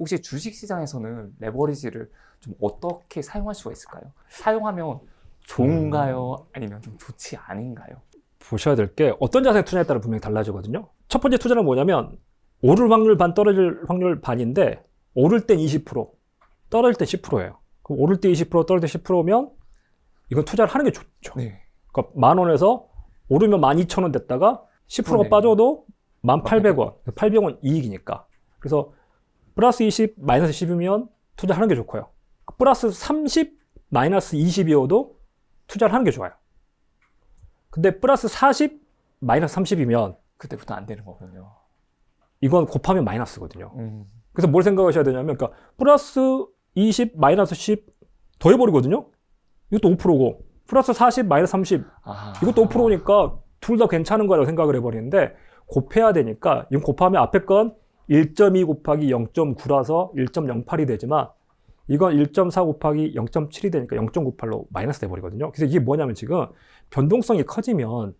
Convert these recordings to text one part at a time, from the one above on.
혹시 주식시장에서는 레버리지를 좀 어떻게 사용할 수가 있을까요? 사용하면 좋은가요? 아니면 좀 좋지 않은가요? 보셔야 될 게 어떤 자산에 투자에 따라 분명히 달라지거든요. 첫 번째 투자는 뭐냐면 오를 확률 반 떨어질 확률 반인데 오를 땐 20% 떨어질 땐 10%예요. 그럼 오를 때 20% 떨어질 때 10%면 이건 투자를 하는 게 좋죠. 네. 그러니까 10,000원에서 오르면 12,000원 됐다가 10%가 네. 빠져도 1,800원, 800원 이익이니까. 그래서 플러스 20, 마이너스 10이면 투자하는 게 좋고요. 플러스 30, 마이너스 20이어도 투자를 하는 게 좋아요. 근데 플러스 40, 마이너스 30이면 그때부터 안 되는 거군요. 이건 곱하면 마이너스거든요. 그래서 뭘 생각하셔야 되냐면, 그러니까 플러스 20, 마이너스 10 더해버리거든요. 이것도 5%고, 플러스 40, 마이너스 30 이것도 5%니까 둘 다 괜찮은 거라고 생각을 해버리는데 곱해야 되니까 이건 곱하면 앞에 건 1.2 곱하기 0.9라서 1.08이 되지만 이건 1.4 곱하기 0.7이 되니까 0.98로 마이너스 돼버리거든요. 그래서 이게 뭐냐면 지금 변동성이 커지면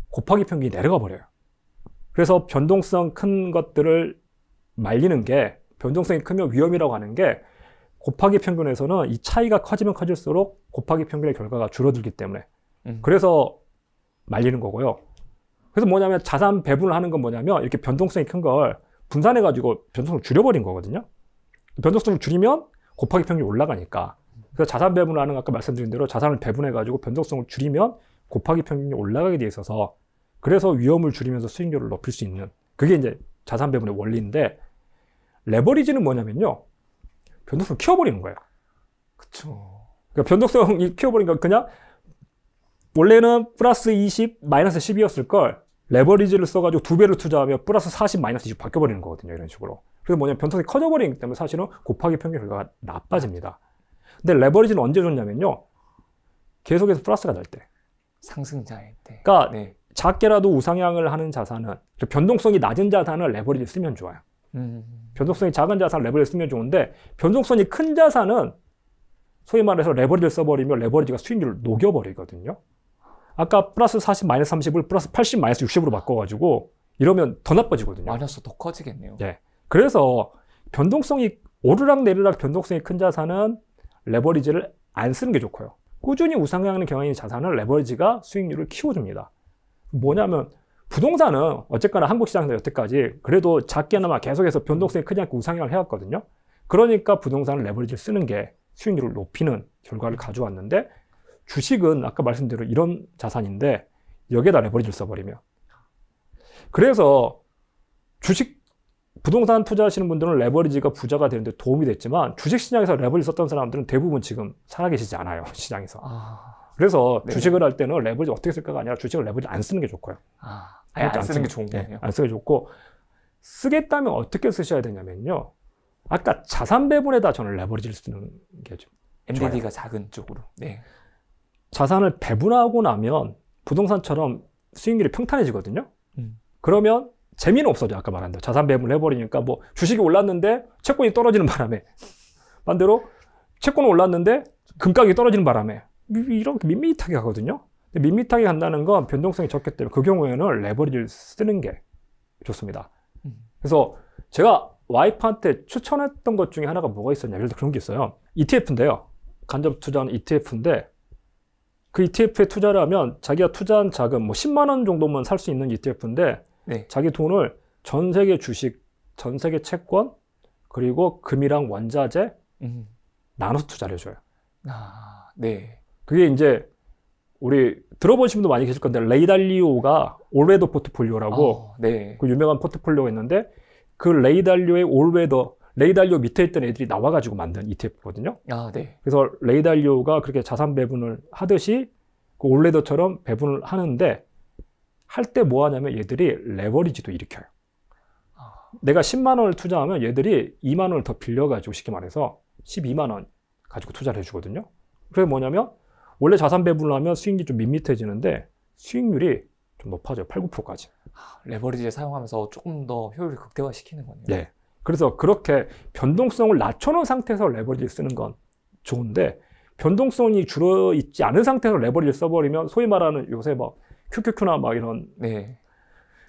곱하기 평균이 내려가 버려요. 그래서 변동성 큰 것들을 말리는 게, 변동성이 크면 위험이라고 하는 게, 곱하기 평균에서는 이 차이가 커지면 커질수록 곱하기 평균의 결과가 줄어들기 때문에 그래서 말리는 거고요. 그래서 뭐냐면 자산 배분을 하는 건 뭐냐면 이렇게 변동성이 큰 걸 분산해가지고 변동성을 줄여버린 거거든요. 변동성을 줄이면 곱하기 평균이 올라가니까. 그래서 자산 배분을 하는 거 아까 말씀드린 대로 자산을 배분해가지고 변동성을 줄이면 곱하기 평균이 올라가게 돼 있어서 그래서 위험을 줄이면서 수익률을 높일 수 있는, 그게 이제 자산 배분의 원리인데, 레버리지는 뭐냐면요, 변동성을 키워버리는 거예요. 그쵸. 그러니까 변동성이 키워버리니까 그냥 원래는 플러스 20, 마이너스 10이었을 걸 레버리지를 써가지고 2배를 투자하면 플러스 40, 마이너스 20 바뀌어버리는 거거든요. 이런 식으로. 그래서 뭐냐면 변동성이 커져버리기 때문에 사실은 곱하기 평균 결과가 나빠집니다. 근데 레버리지는 언제 좋냐면요, 계속해서 플러스가 날 때. 상승자일 때. 그러니까 네. 작게라도 우상향을 하는 자산은, 변동성이 낮은 자산을 레버리지 쓰면 좋아요. 변동성이 작은 자산을 레버리지 쓰면 좋은데, 변동성이 큰 자산은 소위 말해서 레버리지를 써버리면 레버리지가 수익률을 녹여버리거든요. 아까 플러스 40, 마이너스 30을 플러스 80, 마이너스 60으로 바꿔가지고 이러면 더 나빠지거든요. 마이너스 더 커지겠네요. 네. 그래서 변동성이 오르락 내리락 변동성이 큰 자산은 레버리지를 안 쓰는 게 좋고요. 꾸준히 우상향하는 경향이 있는 자산은 레버리지가 수익률을 키워줍니다. 뭐냐면 부동산은 어쨌거나 한국 시장에서 여태까지 그래도 작게나마 계속해서 변동성이 크지 않고 우상향을 해왔거든요. 그러니까 부동산을 레버리지를 쓰는 게 수익률을 높이는 결과를 가져왔는데, 주식은 아까 말씀대로 이런 자산인데 여기에다 레버리지를 써버리면, 그래서 주식, 부동산 투자하시는 분들은 레버리지가 부자가 되는데 도움이 됐지만 주식시장에서 레버리지 썼던 사람들은 대부분 지금 살아계시지 않아요, 시장에서. 그래서 네. 주식을 할 때는 레버리지 어떻게 쓸까가 아니라 주식을 레버리지 안 쓰는 게 좋고요. 아예 안 쓰는 게 좋은 거예요. 안 쓰는 게 좋고, 쓰겠다면 어떻게 쓰셔야 되냐면요, 아까 자산 배분에다 저는 레버리지를 쓰는 게 좀 MDD가 작은 쪽으로. 네. 자산을 배분하고 나면 부동산처럼 수익률이 평탄해지거든요. 그러면 재미는 없어져. 아까 말한 대로 자산 배분을 해버리니까 뭐 주식이 올랐는데 채권이 떨어지는 바람에, 반대로 채권은 올랐는데 금가격이 떨어지는 바람에 이렇게 밋밋하게 가거든요. 근데 밋밋하게 간다는 건 변동성이 적기 때문에 그 경우에는 레버리지를 쓰는 게 좋습니다. 그래서 제가 와이프한테 추천했던 것 중에 하나가 뭐가 있었냐, 예를 들어 그런 게 있어요. ETF인데요. 간접 투자하는 ETF인데, 그 ETF에 투자를 하면 자기가 투자한 자금, 뭐 10만 원 정도만 살 수 있는 ETF인데, 네. 자기 돈을 전 세계 주식, 전 세계 채권, 그리고 금이랑 원자재 나눠서 투자를 해줘요. 네. 그게 이제 우리 들어보신 분도 많이 계실 건데, 레이 달리오가 올웨더 포트폴리오라고 네. 그 유명한 포트폴리오가 있는데, 그 레이 달리오의 올웨더, 레이 달리오 밑에 있던 애들이 나와가지고 만든 ETF거든요. 네. 그래서 레이 달리오가 그렇게 자산 배분을 하듯이 그 올레더처럼 배분을 하는데, 할 때 뭐 하냐면 얘들이 레버리지도 일으켜요. 내가 10만 원을 투자하면 얘들이 2만 원을 더 빌려가지고, 쉽게 말해서 12만 원 가지고 투자를 해주거든요. 그게 뭐냐면 원래 자산 배분을 하면 수익률이 좀 밋밋해지는데 수익률이 좀 높아져요. 8, 9%까지. 레버리지를 사용하면서 조금 더 효율을 극대화시키는 거네요. 네. 그래서 그렇게 변동성을 낮춰놓은 상태에서 레버리지를 쓰는 건 좋은데, 변동성이 줄어 있지 않은 상태에서 레버리지를 써버리면 소위 말하는 요새 막 QQQ나 막 이런 네.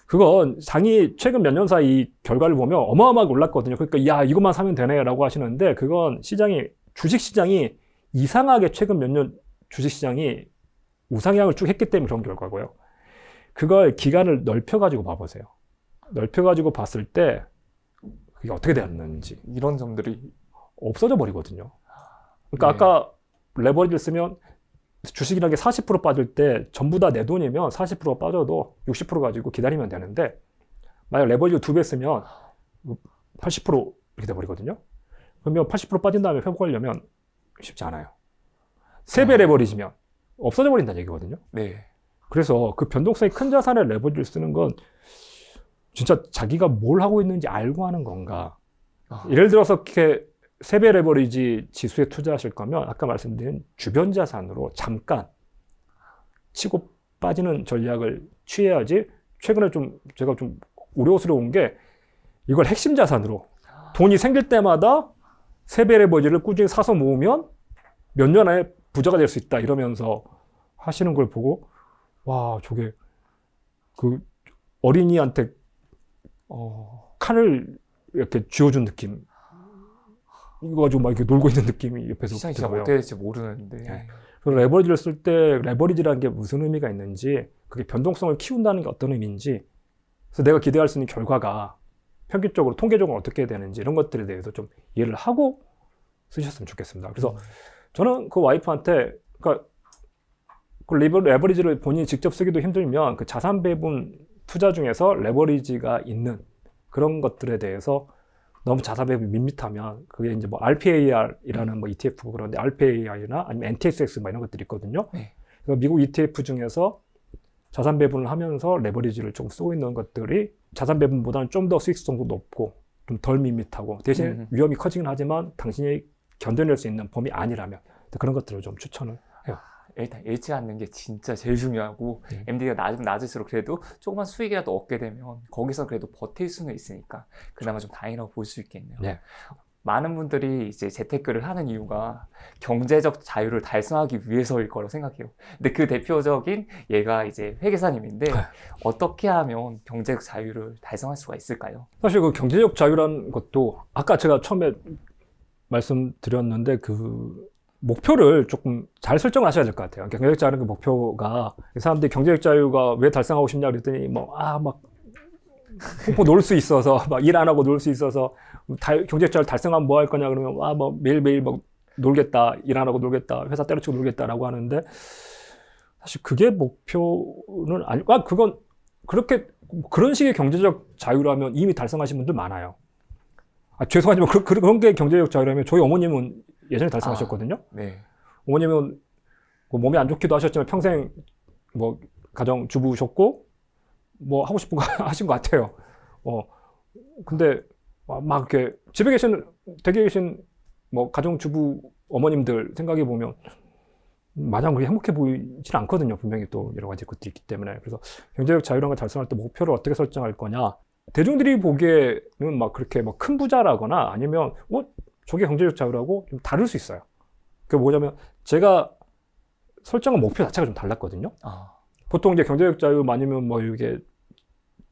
그건 장이 최근 몇 년 사이 결과를 보면 어마어마하게 올랐거든요. 그러니까 야 이것만 사면 되네라고 하시는데 그건 주식시장이 이상하게 최근 몇 년 주식시장이 우상향을 쭉 했기 때문에 그런 결과고요. 그걸 기간을 넓혀가지고 봐보세요. 넓혀가지고 봤을 때 그게 어떻게 되었는지 이런 점들이 없어져 버리거든요. 그러니까 네. 아까 레버리지를 쓰면 주식이라는 게 40% 빠질 때 전부 다 내 돈이면 40% 빠져도 60% 가지고 기다리면 되는데 만약 레버리지를 2배 쓰면 80% 이렇게 돼버리거든요. 그러면 80% 빠진 다음에 회복하려면 쉽지 않아요. 3배 레버리지면 없어져 버린다는 얘기거든요. 네. 그래서 그 변동성이 큰 자산의 레버리지를 쓰는 건 진짜 자기가 뭘 하고 있는지 알고 하는 건가. 예를 들어서 이렇게 3배 레버리지 지수에 투자하실 거면 아까 말씀드린 주변 자산으로 잠깐 치고 빠지는 전략을 취해야지. 최근에 제가 좀 우려스러운 게 이걸 핵심 자산으로 돈이 생길 때마다 3배 레버리지를 꾸준히 사서 모으면 몇 년 안에 부자가 될 수 있다 이러면서 하시는 걸 보고 와 저게 그 어린이한테 칼을 이렇게 쥐어준 느낌 이거 가지고 막 이렇게 놀고 있는 느낌이 옆에서 시장이 진짜 들고요. 어떻게 될지 모르는데. 네. 그래서 레버리지를 쓸 때 레버리지라는 게 무슨 의미가 있는지 그게 변동성을 키운다는 게 어떤 의미인지 그래서 내가 기대할 수 있는 결과가 평균적으로 통계적으로 어떻게 되는지 이런 것들에 대해서 좀 이해를 하고 쓰셨으면 좋겠습니다. 그래서 저는 그 와이프한테 그러니까 그 레버리지를 본인이 직접 쓰기도 힘들면 그 자산 배분 투자 중에서 레버리지가 있는 그런 것들에 대해서 너무 자산 배분이 밋밋하면 그게 이제 뭐 RPAR이라는 뭐 ETF 그런데 RPAR이나 아니면 NTSX 뭐 이런 것들이 있거든요. 네. 그래서 미국 ETF 중에서 자산 배분을 하면서 레버리지를 조금 쓰고 있는 것들이 자산 배분보다는 좀 더 수익성도 높고 좀 덜 밋밋하고 대신 위험이 커지긴 하지만 당신이 견뎌낼 수 있는 범위 아니라면 그런 것들을 좀 추천을 해요. 일단 잃지 않는 게 진짜 제일 중요하고 MD가 낮을수록 그래도 조그만 수익이라도 얻게 되면 거기서 그래도 버틸 수는 있으니까 그나마 좀 다행이라고 볼 수 있겠네요. 네. 많은 분들이 이제 재테크를 하는 이유가 경제적 자유를 달성하기 위해서일 거라고 생각해요. 근데 그 대표적인 얘가 이제 회계사님인데 어떻게 하면 경제적 자유를 달성할 수가 있을까요? 사실 그 경제적 자유라는 것도 아까 제가 처음에 말씀드렸는데 그 목표를 조금 잘 설정을 하셔야 될 것 같아요. 그러니까 경제적 자유라는 그 목표가 사람들이 경제적 자유가 왜 달성하고 싶냐 그랬더니 막 펑펑 놀 수 있어서 막 일 안 하고 놀 수 있어서 경제적 자유를 달성하면 뭐 할 거냐 그러면 뭐 매일매일 막 놀겠다 일 안 하고 놀겠다 회사 때려치고 놀겠다라고 하는데 사실 그게 목표는 아니고 그건 그렇게 그런 식의 경제적 자유라면 이미 달성하신 분들 많아요. 죄송하지만 그런 게 경제적 자유라면 저희 어머님은 예전에 달성하셨거든요. 네. 어머님은 뭐 몸이 안 좋기도 하셨지만 평생 뭐 가정 주부셨고 뭐 하고 싶은 거 하신 것 같아요. 근데 막 이렇게 댁에 계신 뭐 가정 주부 어머님들 생각해 보면 마냥 그렇게 행복해 보이진 않거든요. 분명히 또 여러 가지 것들이 있기 때문에. 그래서 경제적 자유라는 걸 달성할 때 목표를 어떻게 설정할 거냐. 대중들이 보기에는 막 그렇게 막 큰 부자라거나 아니면 저게 경제적 자유라고 좀 다를 수 있어요. 그게 뭐냐면 제가 설정한 목표 자체가 좀 달랐거든요. 보통 이제 경제적 자유 아니면 뭐 이게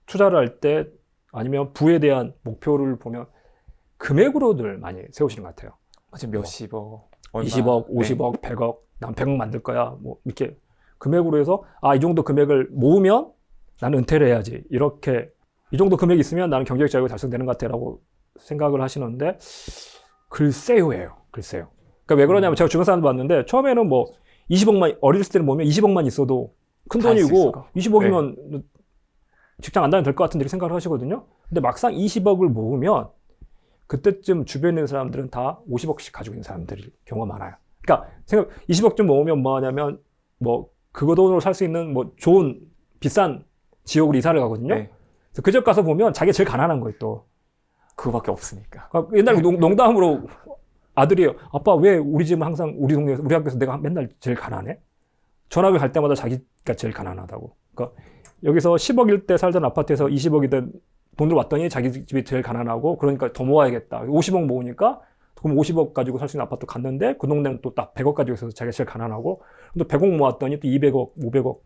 투자를 할 때 아니면 부에 대한 목표를 보면 금액으로들 많이 세우시는 것 같아요. 지금 몇십억, 얼마? 20억, 50억, 100억, 난 100억 만들 거야. 뭐 이렇게 금액으로 해서 이 정도 금액을 모으면 나는 은퇴를 해야지. 이렇게 이 정도 금액이 있으면 나는 경제적 자유가 달성되는 것 같아라고 생각을 하시는데 글쎄요예요. 글쎄요. 그러니까 왜 그러냐면 제가 주변 사람들 봤는데 처음에는 뭐 20억만 어렸을 때는 보면 20억만 있어도 큰 돈이고 20억이면 직장 안 다니면 될 것 같은데 이렇게 생각을 하시거든요. 근데 막상 20억을 모으면 그때쯤 주변에 있는 사람들은 다 50억씩 가지고 있는 사람들일 경우가 많아요. 그러니까 20억쯤 모으면 뭐 하냐면 뭐 그거 돈으로 살 수 있는 뭐 좋은 비싼 지역으로 이사를 가거든요. 네. 그래서 그 집 가서 보면 자기가 제일 가난한 거예요 또. 그거밖에 없으니까. 옛날에 농담으로 아들이 아빠 왜 우리 집은 항상 우리 동네에서 우리 학교에서 내가 맨날 제일 가난해? 전학을 갈 때마다 자기가 제일 가난하다고. 그러니까 여기서 10억일 때 살던 아파트에서 20억이 된 돈으로 왔더니 자기 집이 제일 가난하고 그러니까 더 모아야겠다. 50억 모으니까 그럼 50억 가지고 살 수 있는 아파트 갔는데 그 동네는 또 딱 100억 가지고 있어서 자기가 제일 가난하고 또 100억 모았더니 또 200억, 500억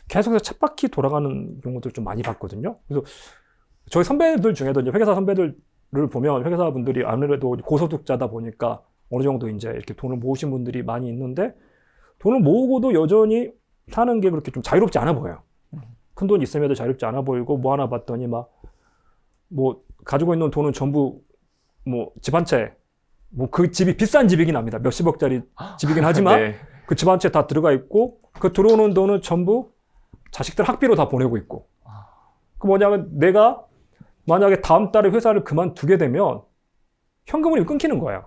계속해서 쳇바퀴 돌아가는 경우들 좀 많이 봤거든요. 그래서 저희 선배들 중에도 이제 회계사 선배들을 보면 회계사분들이 아무래도 고소득자다 보니까 어느 정도 이제 이렇게 돈을 모으신 분들이 많이 있는데 돈을 모으고도 여전히 사는 게 그렇게 좀 자유롭지 않아 보여요. 큰 돈 있음에도 자유롭지 않아 보이고 뭐 하나 봤더니 막 뭐 가지고 있는 돈은 전부 뭐 집 한 채 뭐 그 집이 비싼 집이긴 합니다. 몇십억짜리 집이긴 하지만 네. 그 집 한 채 다 들어가 있고 그 들어오는 돈은 전부 자식들 학비로 다 보내고 있고 그 뭐냐면 내가 만약에 다음 달에 회사를 그만두게 되면 현금을 끊기는 거예요.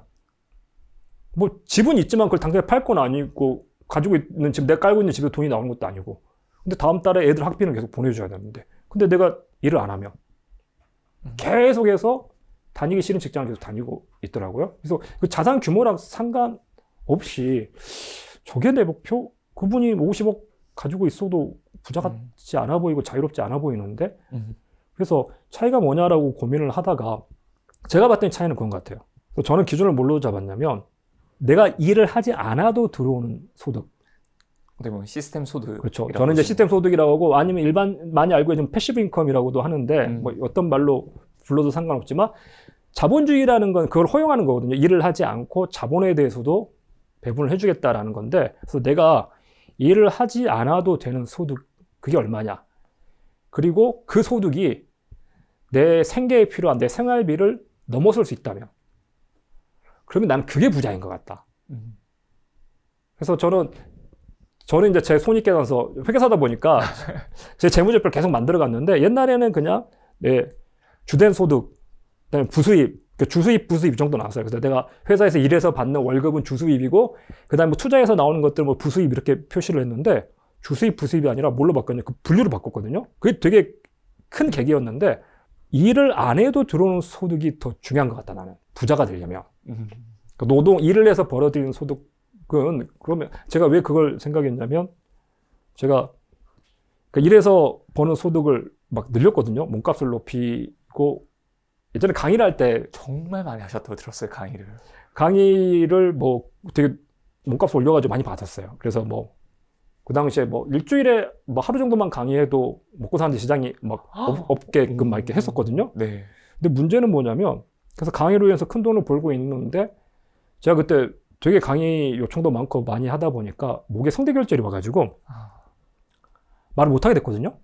뭐 집은 있지만 그걸 당장에 팔 건 아니고 가지고 있는 집 내가 깔고 있는 집에 돈이 나오는 것도 아니고 근데 다음 달에 애들 학비는 계속 보내줘야 되는데 근데 내가 일을 안 하면 계속해서 다니기 싫은 직장을 계속 다니고 있더라고요. 그래서 그 자산 규모랑 상관없이 저게 내 목표? 그분이 50억 가지고 있어도 부자 같지 않아 보이고 자유롭지 않아 보이는데 그래서 차이가 뭐냐라고 고민을 하다가 제가 봤던 차이는 그런 것 같아요. 그래서 저는 기준을 뭘로 잡았냐면 내가 일을 하지 않아도 들어오는 소득. 뭐 시스템 소득. 그렇죠. 저는 이제 시스템 소득이라고 하고 아니면 일반 많이 알고 있는 패시브 인컴이라고도 하는데 뭐 어떤 말로 불러도 상관없지만 자본주의라는 건 그걸 허용하는 거거든요. 일을 하지 않고 자본에 대해서도 배분을 해주겠다라는 건데 그래서 내가 일을 하지 않아도 되는 소득 그게 얼마냐. 그리고 그 소득이 내 생계에 필요한 내 생활비를 넘어설 수 있다면 그러면 나는 그게 부자인 것 같다. 그래서 저는 이제 제 손익 계산서 회계사다 보니까 제 재무제표를 계속 만들어 갔는데 옛날에는 그냥 내 주된 소득, 그다음에 부수입, 주수입, 부수입 정도 나왔어요. 그래서 내가 회사에서 일해서 받는 월급은 주수입이고 그다음에 뭐 투자해서 나오는 것들 뭐 부수입 이렇게 표시를 했는데 주수입, 부수입이 아니라 뭘로 바꿨냐? 그 분류로 바꿨거든요. 그게 되게 큰 계기였는데 일을 안 해도 들어오는 소득이 더 중요한 것 같다, 나는. 부자가 되려면. 그러니까 일을 해서 벌어들이는 소득은 그러면 제가 왜 그걸 생각했냐면 제가 일해서 버는 소득을 막 늘렸거든요. 몸값을 높이고 예전에 강의를 할 때 정말 많이 하셨다고 들었어요, 강의를 뭐 되게 몸값을 올려가지고 많이 받았어요. 그래서 뭐 그 당시에 뭐 일주일에 뭐 하루 정도만 강의해도 먹고 사는 시장이 막 없게끔 막 이렇게 했었거든요. 네. 근데 문제는 뭐냐면 그래서 강의로 해서 큰 돈을 벌고 있는데 제가 그때 되게 강의 요청도 많고 많이 하다 보니까 목에 성대결절이 와가지고 말을 못하게 됐거든요.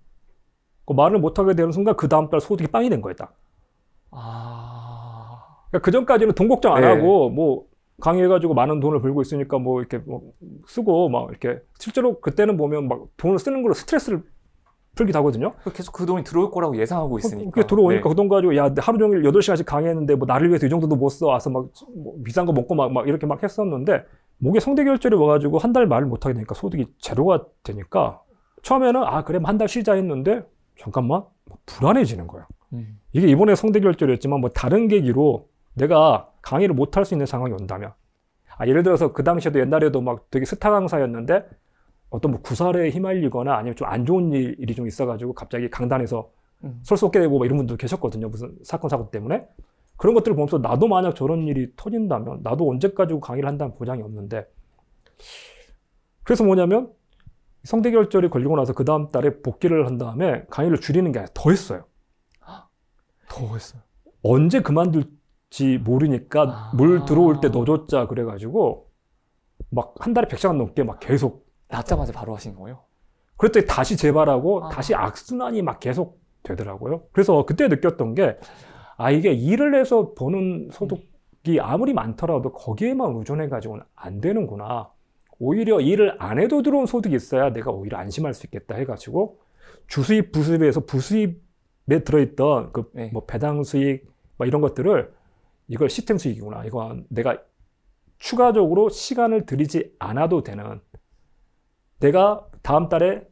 그 말을 못하게 되는 순간 그 다음 달 소득이 빵이 된 거였다. 그러니까 그 전까지는 돈 걱정 안 하고 뭐 강의해가지고 많은 돈을 벌고 있으니까 뭐 이렇게 뭐 쓰고 막 이렇게 실제로 그때는 보면 막 돈을 쓰는 걸로 스트레스를 풀기도 하거든요. 계속 그 돈이 들어올 거라고 예상하고 있으니까. 그게 들어오니까 그 돈 가지고 야 하루 종일 8시간씩 강의했는데 뭐 나를 위해서 이 정도도 못 써 와서 막 뭐 비싼 거 먹고 막 이렇게 막 했었는데 목에 성대결절이 와가지고 한 달 말을 못하게 되니까 소득이 제로가 되니까 처음에는 그래 한 달 쉬자 했는데 잠깐만 불안해지는 거예요. 이게 이번에 성대결절이었지만 뭐 다른 계기로 내가 강의를 못할 수 있는 상황이 온다면 예를 들어서 그 당시에도 옛날에도 막 되게 스타 강사였는데 어떤 뭐 구설에 휘말리거나 아니면 좀 안 좋은 일이 좀 있어가지고 갑자기 강단에서 설 수 없게 되고 뭐 이런 분들 계셨거든요. 무슨 사건 사고 때문에. 그런 것들을 보면서 나도 만약 저런 일이 터진다면 나도 언제까지 강의를 한다는 보장이 없는데 그래서 뭐냐면 성대결절이 걸리고 나서 그 다음 달에 복귀를 한 다음에 강의를 줄이는 게 아니라 더 했어요. 더 했어요. 언제 그만둘지 모르니까 물 들어올 때 넣어줬자 그래가지고 막 한 달에 100시간 넘게 막 계속 낳자마자 바로 하신 거예요? 그랬더니 다시 재발하고 다시 악순환이 막 계속 되더라고요. 그래서 그때 느꼈던 게 이게 일을 해서 버는 소득이 아무리 많더라도 거기에만 의존해가지고는 안 되는구나. 오히려 일을 안 해도 들어온 소득이 있어야 내가 오히려 안심할 수 있겠다 해가지고 주수입, 부수입에서 부수입에 들어있던 그 뭐 배당 수익 막 이런 것들을 이걸 시스템 수익이구나. 이건 내가 추가적으로 시간을 들이지 않아도 되는 내가 다음 달에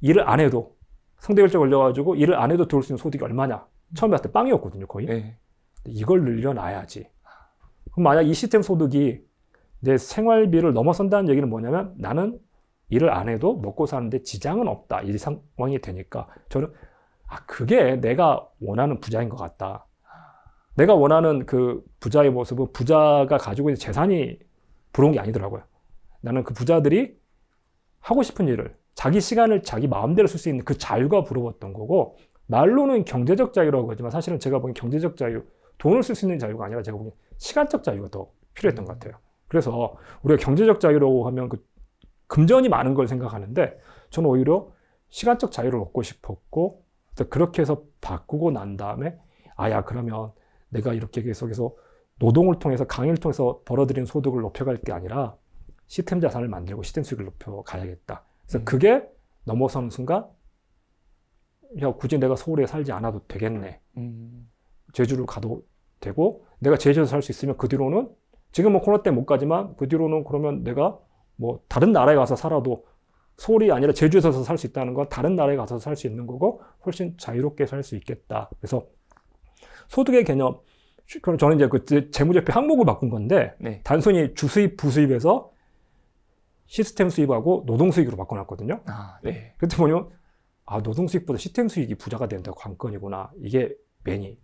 일을 안 해도 성대결절 걸려가지고 일을 안 해도 들어올 수 있는 소득이 얼마냐. 처음에 봤을 때 빵이었거든요, 거의. 이걸 늘려놔야지. 그럼 만약 이 시스템 소득이 내 생활비를 넘어선다는 얘기는 뭐냐면 나는 일을 안 해도 먹고 사는데 지장은 없다. 이 상황이 되니까 저는 그게 내가 원하는 부자인 것 같다. 내가 원하는 그 부자의 모습은 부자가 가지고 있는 재산이 부러운 게 아니더라고요. 나는 그 부자들이 하고 싶은 일을 자기 시간을 자기 마음대로 쓸 수 있는 그 자유가 부러웠던 거고, 말로는 경제적 자유라고 하지만 사실은 제가 보기엔 경제적 자유, 돈을 쓸 수 있는 자유가 아니라 제가 보기엔 시간적 자유가 더 필요했던 것 같아요. 그래서 우리가 경제적 자유라고 하면 그 금전이 많은 걸 생각하는데 저는 오히려 시간적 자유를 얻고 싶었고, 그렇게 해서 바꾸고 난 다음에 야 그러면 내가 이렇게 계속해서 노동을 통해서 강의를 통해서 벌어들인 소득을 높여갈 게 아니라 시스템 자산을 만들고 시스템 수익을 높여가야겠다. 그래서 그게 넘어서는 순간 야 굳이 내가 서울에 살지 않아도 되겠네. 제주를 가도 되고 내가 제주에서 살 수 있으면 그 뒤로는 지금 뭐 코로나 때문에 못 가지만 그 뒤로는 그러면 내가 뭐 다른 나라에 가서 살아도 서울이 아니라 제주에서 살 수 있다는 건 다른 나라에 가서 살 수 있는 거고 훨씬 자유롭게 살 수 있겠다. 그래서 소득의 개념, 그럼 저는 이제 그 재무제표 항목을 바꾼 건데 네. 단순히 주수입, 부수입에서 시스템 수입하고 노동 수익으로 바꿔놨거든요. 네. 그때 보면 노동 수익보다 시스템 수익이 부자가 된다 관건이구나. 이게 메인이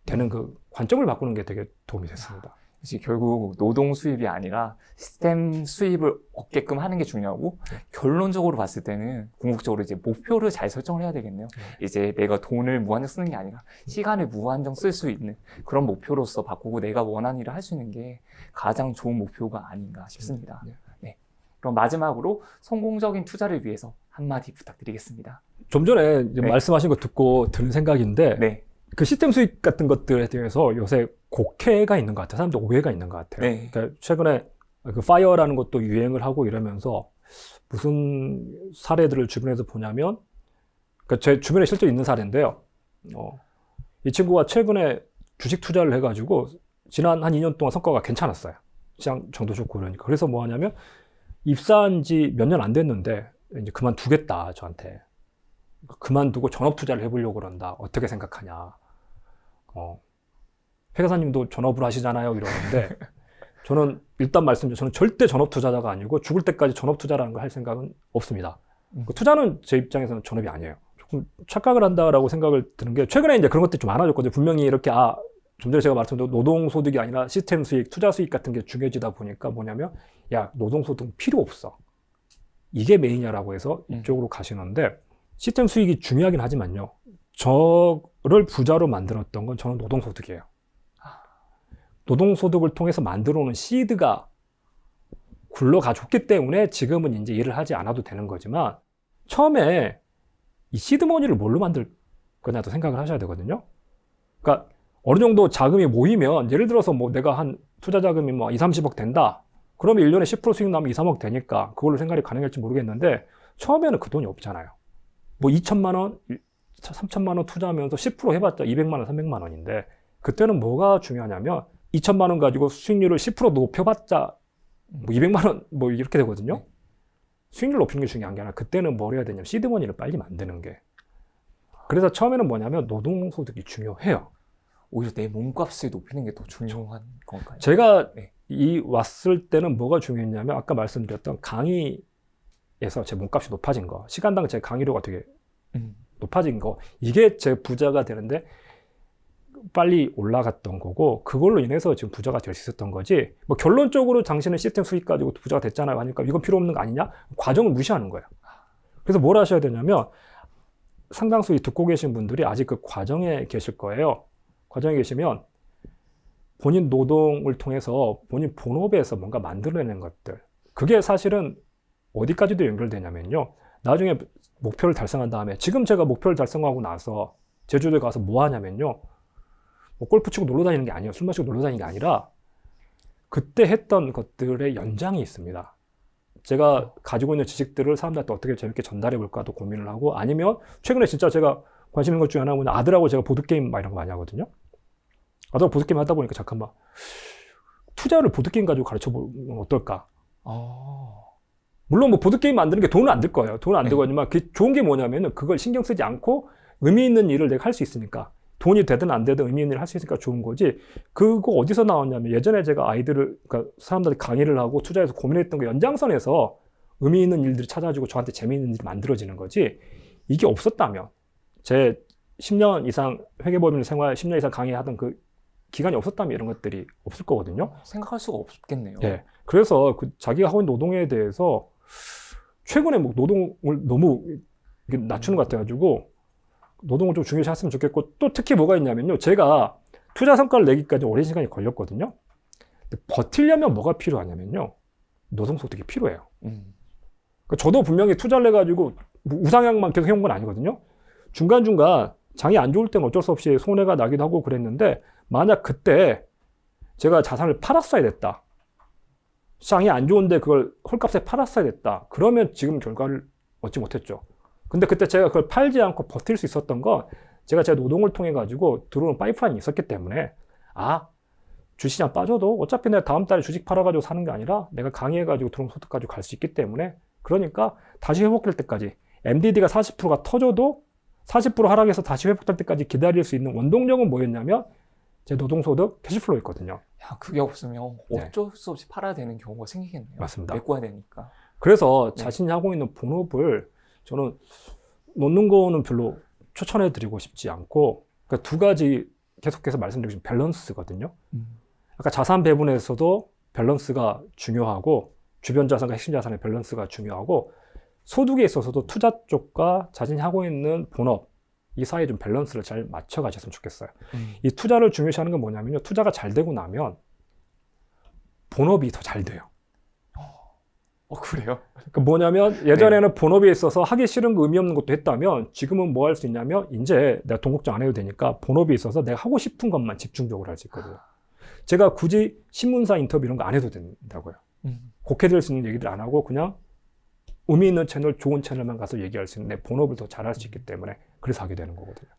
되는 그 관점을 바꾸는 게 되게 도움이 됐습니다. 결국 노동 수입이 아니라 시스템 수입을 얻게끔 하는 게 중요하고 결론적으로 봤을 때는 궁극적으로 이제 목표를 잘 설정을 해야 되겠네요. 이제 내가 돈을 무한정 쓰는 게 아니라 시간을 무한정 쓸 수 있는 그런 목표로서 바꾸고 내가 원하는 일을 할 수 있는 게 가장 좋은 목표가 아닌가 싶습니다. 네. 그럼 마지막으로 성공적인 투자를 위해서 한마디 부탁드리겠습니다. 좀 전에 이제 말씀하신 거 듣고 드는 생각인데 그 시스템 수익 같은 것들에 대해서 요새 곡해가 있는 것 같아요. 사람들 오해가 있는 것 같아요. 그러니까 최근에 그 파이어라는 것도 유행을 하고 이러면서 무슨 사례들을 주변에서 보냐면, 그러니까 제 주변에 실제 있는 사례인데요. 이 친구가 최근에 주식 투자를 해가지고 지난 한 2년 동안 성과가 괜찮았어요. 시장 정도 좋고 그러니까. 그래서 뭐 하냐면 입사한 지 몇 년 안 됐는데 이제 그만두겠다 저한테. 그만두고 전업 투자를 해보려고 그런다. 어떻게 생각하냐. 회계사님도 전업을 하시잖아요. 이러는데 저는 일단 말씀드리면 저는 절대 전업 투자자가 아니고 죽을 때까지 전업 투자라는 걸 할 생각은 없습니다. 투자는 제 입장에서는 전업이 아니에요. 조금 착각을 한다라고 생각을 드는 게 최근에 이제 그런 것들이 좀 많아졌거든요. 분명히 이렇게 좀 전에 제가 말씀드린 노동소득이 아니라 시스템 수익, 투자 수익 같은 게 중요해지다 보니까 뭐냐면 야 노동소득 필요 없어. 이게 메인이냐라고 해서 이쪽으로 가시는데 시스템 수익이 중요하긴 하지만요. 저를 부자로 만들었던 건 저는 노동소득이에요. 노동소득을 통해서 만들어 놓은 시드가 굴러가 줬기 때문에 지금은 이제 일을 하지 않아도 되는 거지만 처음에 이 시드머니를 뭘로 만들 거냐도 생각을 하셔야 되거든요. 그러니까 어느 정도 자금이 모이면 예를 들어서 뭐 내가 한 투자 자금이 뭐 2, 30억 된다. 그러면 1년에 10% 수익 나면 2, 3억 되니까 그걸로 생각이 가능할지 모르겠는데 처음에는 그 돈이 없잖아요. 뭐 2천만 원, 3천만 원 투자하면서 10% 해봤자 200만 원, 300만 원인데 그때는 뭐가 중요하냐면 2천만 원 가지고 수익률을 10% 높여봤자 뭐 200만 원 뭐 이렇게 되거든요. 수익률 높이는 게 중요한 게 아니라 그때는 뭘 해야 되냐면 시드머니를 빨리 만드는 게. 그래서 처음에는 뭐냐면 노동소득이 중요해요. 오히려 내 몸값을 높이는 게 더 중요한 건가요? 제가 왔을 때는 뭐가 중요했냐면 아까 말씀드렸던 강의에서 제 몸값이 높아진 거, 시간당 제 강의료가 되게 높아진 거, 이게 제 부자가 되는데 빨리 올라갔던 거고 그걸로 인해서 지금 부자가 될 수 있었던 거지. 뭐 결론적으로 당신은 시스템 수익 가지고 부자가 됐잖아요 하니까 이건 필요 없는 거 아니냐? 과정을 무시하는 거예요. 그래서 뭘 하셔야 되냐면 상당수 듣고 계신 분들이 아직 그 과정에 계실 거예요. 과정에 계시면 본인 노동을 통해서 본인 본업에서 뭔가 만들어내는 것들, 그게 사실은 어디까지도 연결되냐면요, 나중에 목표를 달성한 다음에, 지금 제가 목표를 달성하고 나서 제주도에 가서 뭐 하냐면요, 뭐 골프 치고 놀러 다니는 게 아니에요. 술 마시고 놀러 다니는 게 아니라 그때 했던 것들의 연장이 있습니다. 제가 가지고 있는 지식들을 사람들한테 어떻게 재밌게 전달해 볼까도 고민을 하고, 아니면 최근에 진짜 제가 관심 있는 것 중에 하나는 아들하고 제가 보드게임 막 이런 거 많이 하거든요. 아들하고 보드게임 하다 보니까 잠깐만, 투자를 보드게임 가지고 가르쳐 보면 어떨까? 물론 뭐 보드게임 만드는 게 돈은 안 들 거예요. 돈은 안 들거니만 그 좋은 게 뭐냐면은 그걸 신경 쓰지 않고 의미 있는 일을 내가 할 수 있으니까, 돈이 되든 안 되든 의미 있는 일을 할 수 있으니까 좋은 거지. 그거 어디서 나왔냐면 예전에 제가 그러니까 사람들한테 강의를 하고 투자해서 고민했던 거 연장선에서 의미 있는 일들이 찾아지고 저한테 재미있는 일이 만들어지는 거지. 이게 없었다면, 제 10년 이상 회계법인 생활 10년 이상 강의하던 그 기간이 없었다면 이런 것들이 없을 거거든요. 생각할 수가 없겠네요. 예. 그래서 자기가 하고 있는 노동에 대해서 최근에 뭐 노동을 너무 낮추는 것 같아가지고 노동을 좀 중요시했으면 좋겠고, 또 특히 뭐가 있냐면요. 제가 투자 성과를 내기까지 오랜 시간이 걸렸거든요. 근데 버틸려면 뭐가 필요하냐면요. 노동소득이 필요해요. 그러니까 저도 분명히 투자를 해가지고 뭐 우상향만 계속 해온 건 아니거든요. 중간중간 장이 안 좋을 때는 어쩔 수 없이 손해가 나기도 하고 그랬는데, 만약 그때 제가 자산을 팔았어야 됐다. 장이 안 좋은데 그걸 헐값에 팔았어야 됐다. 그러면 지금 결과를 얻지 못했죠. 근데 그때 제가 그걸 팔지 않고 버틸 수 있었던 건 제가 제 노동을 통해 가지고 들어오는 파이프라인이 있었기 때문에, 주식시장 빠져도 어차피 내가 다음 달에 주식 팔아가지고 사는 게 아니라 내가 강의해가지고 들어오는 소득 가지고 갈 수 있기 때문에, 그러니까 다시 회복될 때까지 MDD가 40%가 터져도 40% 하락해서 다시 회복될 때까지 기다릴 수 있는 원동력은 뭐였냐면 제 노동소득 캐시플로우였거든요. 야, 그게 없으면 어쩔 수 없이 팔아야 되는 경우가 생기겠네요. 맞습니다. 메꿔야 되니까. 그래서 자신이 하고 있는 본업을 저는 놓는 거는 별로 추천해 드리고 싶지 않고, 그러니까 두 가지 계속해서 말씀드리고 싶은 밸런스거든요. 아까 자산 배분에서도 밸런스가 중요하고, 주변 자산과 핵심 자산의 밸런스가 중요하고, 소득에 있어서도 투자 쪽과 자신이 하고 있는 본업, 이 사이에 좀 밸런스를 잘 맞춰 가셨으면 좋겠어요. 이 투자를 중요시하는 건 뭐냐면요. 투자가 잘 되고 나면 본업이 더 잘 돼요. 그래요? 그러니까 뭐냐면 예전에는 본업에 있어서 하기 싫은 거 의미 없는 것도 했다면, 지금은 뭐 할 수 있냐면 이제 내가 돈 걱정 안 해도 되니까 본업에 있어서 내가 하고 싶은 것만 집중적으로 할 수 있거든요. 제가 굳이 신문사 인터뷰 이런 거 안 해도 된다고요. 곡해될 수 있는 얘기들 안 하고 그냥 의미 있는 채널, 좋은 채널만 가서 얘기할 수 있는 내 본업을 더 잘할 수 있기 때문에 그래서 하게 되는 거거든요.